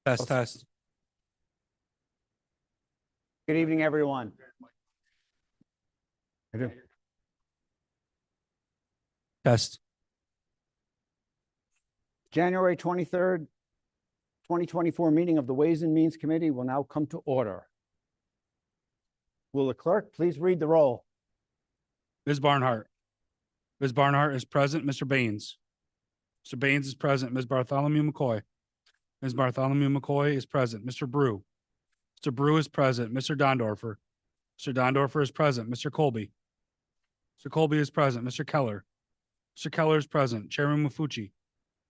Test, test. Good evening, everyone. I do. Test. January 23rd, 2024 meeting of the Ways and Means Committee will now come to order. Will the clerk please read the roll? Ms. Barnhart. Ms. Barnhart is present. Mr. Baines. Mr. Baines is present. Ms. Bartholomew McCoy. Ms. Bartholomew McCoy is present. Mr. Brew. Mr. Brew is present. Mr. Dondorfer. Mr. Dondorfer is present. Mr. Colby. Mr. Colby is present. Mr. Keller. Mr. Keller is present. Chairman Mafucci.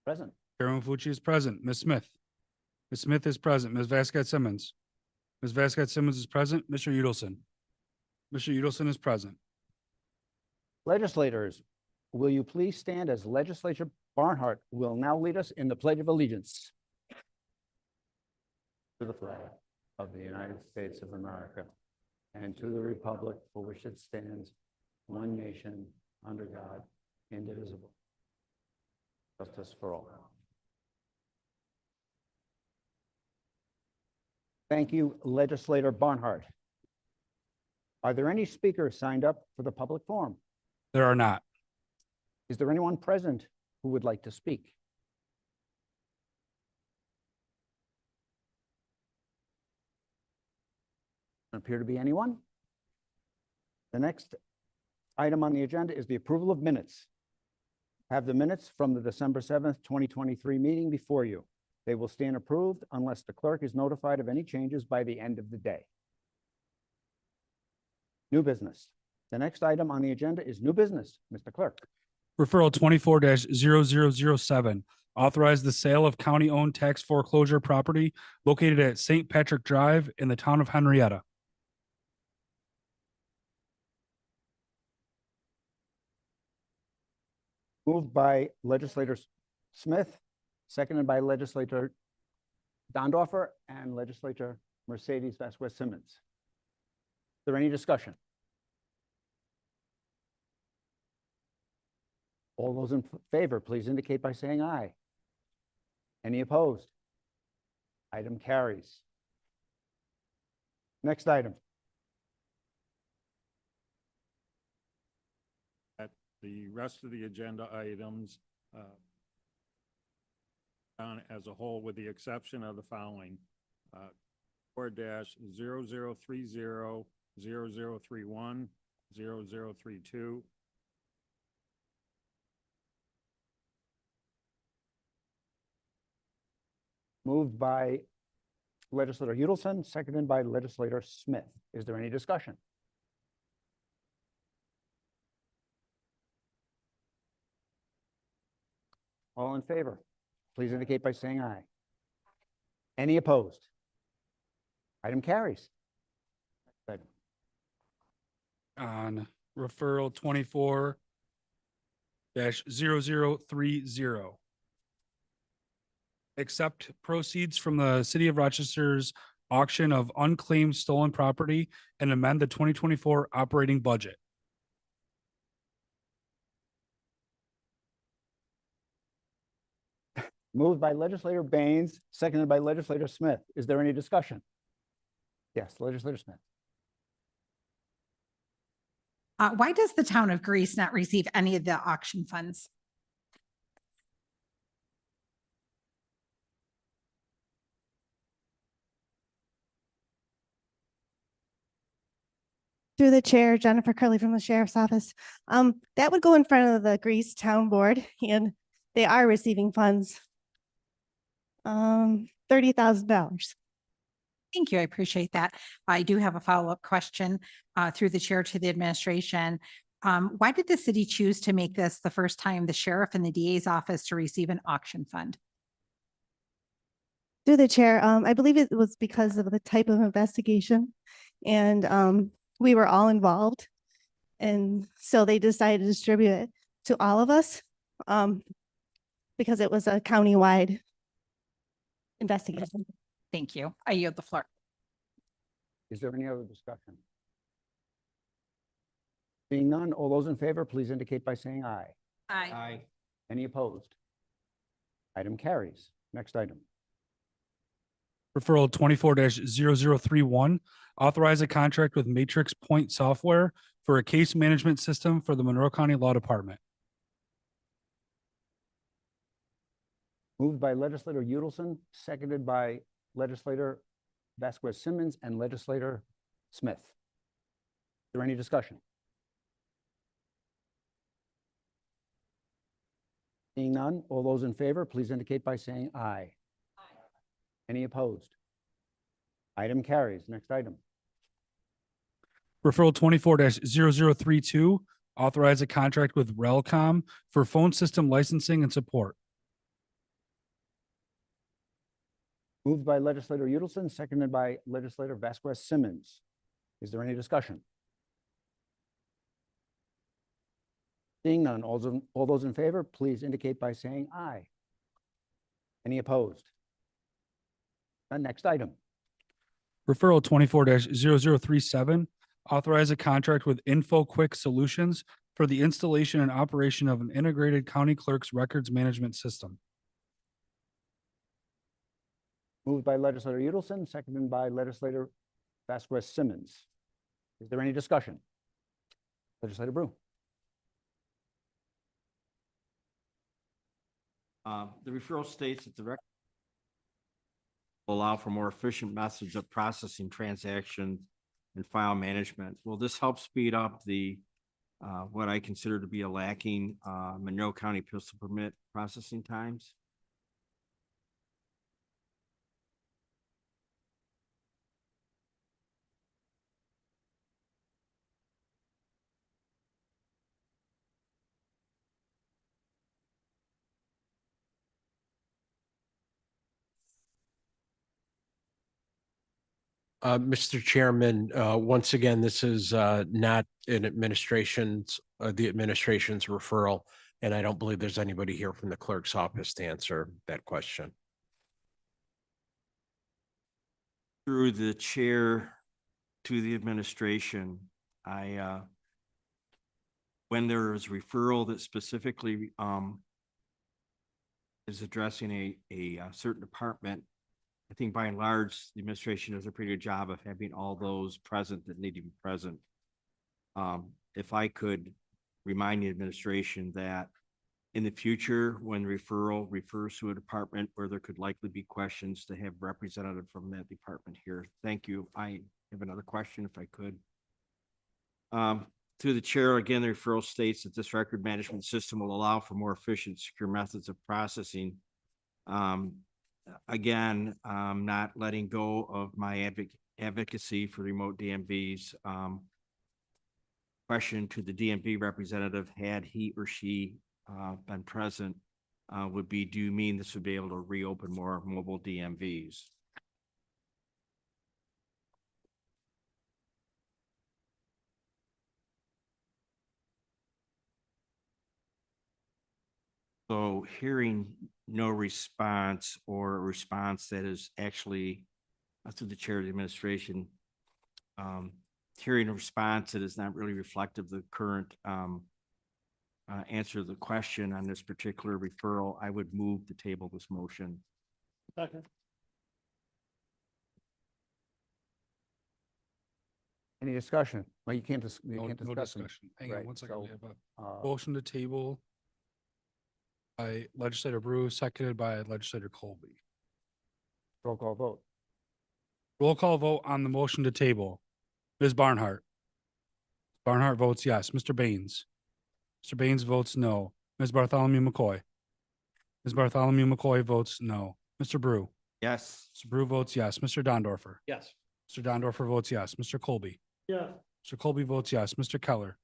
Present. Chairman Mafucci is present. Ms. Smith. Ms. Smith is present. Ms. Vasquez Simmons. Ms. Vasquez Simmons is present. Mr. Udelson. Mr. Udelson is present. Legislators, will you please stand as Legislator Barnhart will now lead us in the Pledge of Allegiance? To the flag of the United States of America and to the republic for which it stands, one nation, under God, indivisible. Justice for all. Thank you, Legislator Barnhart. Are there any speakers signed up for the public forum? There are not. Is there anyone present who would like to speak? Doesn't appear to be anyone. The next item on the agenda is the approval of minutes. Have the minutes from the December 7th, 2023 meeting before you. They will stand approved unless the clerk is notified of any changes by the end of the day. New business. The next item on the agenda is new business. Mr. Clerk. Referral 24-0007. Authorize the sale of county-owned tax foreclosure property located at St. Patrick Drive in the town of Henrietta. Moved by Legislator Smith, seconded by Legislator Dondorfer and Legislator Mercedes Vasquez Simmons. Is there any discussion? All those in favor, please indicate by saying aye. Any opposed? Item carries. Next item. The rest of the agenda items on as a whole, with the exception of the following: 4-0030, 0031, 0032. Moved by Legislator Udelson, seconded by Legislator Smith. Is there any discussion? All in favor, please indicate by saying aye. Any opposed? Item carries. Next item. On referral 24-0030. Accept proceeds from the City of Rochester's auction of unclaimed stolen property and amend the 2024 operating budget. Moved by Legislator Baines, seconded by Legislator Smith. Is there any discussion? Yes, Legislator Smith. Why does the town of Greece not receive any of the auction funds? Through the chair, Jennifer Curley from the Sheriff's Office. That would go in front of the Greece Town Board, and they are receiving funds. $30,000. Thank you. I appreciate that. I do have a follow-up question through the chair to the administration. Why did the city choose to make this the first time the sheriff and the DA's office to receive an auction fund? Through the chair, I believe it was because of the type of investigation, and we were all involved. And so they decided to distribute it to all of us because it was a countywide investigation. Thank you. I yield the floor. Is there any other discussion? Seeing none, all those in favor, please indicate by saying aye. Aye. Any opposed? Item carries. Next item. Referral 24-0031, authorize a contract with Matrix Point Software for a case management system for the Monroe County Law Department. Moved by legislator Udelson, seconded by legislator Vasquez Simmons and legislator Smith. Is there any discussion? Seeing none, all those in favor, please indicate by saying aye. Any opposed? Item carries. Next item. Referral 24-0032, authorize a contract with Relcom for phone system licensing and support. Moved by legislator Udelson, seconded by legislator Vasquez Simmons. Is there any discussion? Seeing none, all those in favor, please indicate by saying aye. Any opposed? Next item. Referral 24-0037, authorize a contract with InfoQuick Solutions for the installation and operation of an integrated county clerk's records management system. Moved by legislator Udelson, seconded by legislator Vasquez Simmons. Is there any discussion? Legislator Brew. The referral states that the record will allow for more efficient methods of processing transactions and file management. Will this help speed up the what I consider to be a lacking Monroe County pistol permit processing times? Mr. Chairman, once again, this is not the administration's referral, and I don't believe there's anybody here from the clerk's office to answer that question. Through the chair to the administration, when there is referral that specifically is addressing a certain department, I think by and large, the administration does a pretty good job of having all those present that need to be present. If I could remind the administration that in the future, when referral refers to a department where there could likely be questions, to have representative from that department here. Thank you. I have another question if I could. To the chair, again, the referral states that this record management system will allow for more efficient, secure methods of processing. Again, not letting go of my advocacy for remote DMVs. Question to the DMV representative, had he or she been present, would be, do you mean this would be able to reopen more mobile DMVs? So hearing no response, or a response that is actually, to the chair of the administration, hearing a response that is not really reflective of the current answer to the question on this particular referral, I would move to table this motion. Second. Any discussion? Well, you can't, you No can't no discuss them. discussion. Hang on Right, one second. We so, have a Uh, motion to table by legislator Brew, seconded by legislator Colby. Roll call vote. Roll call vote on the motion to table. Ms. Barnhart. Barnhart votes yes. Mr. Baines. Mr. Baines votes no. Ms. Bartholomew McCoy. Ms. Bartholomew McCoy votes no. Mr. Brew. Yes. Mr. Brew votes yes. Mr. Dondorfer. Yes. Mr. Dondorfer votes yes. Mr. Colby. Yeah. Mr. Colby votes yes. Mr. Keller.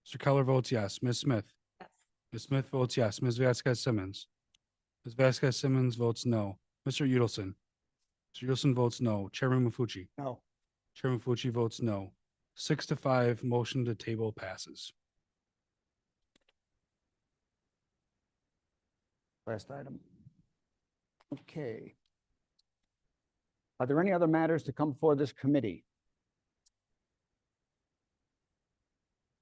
Mr. Keller votes yes. Ms. Smith. Yes. Ms. Smith votes yes. Ms. Vasquez Simmons. Ms. Vasquez Simmons votes no. Mr. Udelson. Mr. Udelson votes no. Chairman Mafucci. No. Chairman Mafucci votes no. 6-5, motion to table passes. Last item. Okay. Are there any other matters to come before this committee?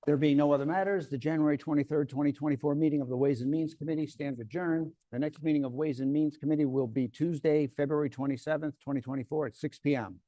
There being no other matters, the January 23rd, 2024 meeting of the Ways and Means Committee stands adjourned. The next meeting of Ways and Means Committee will be Tuesday, February 27th, 2024 at 6 p.m.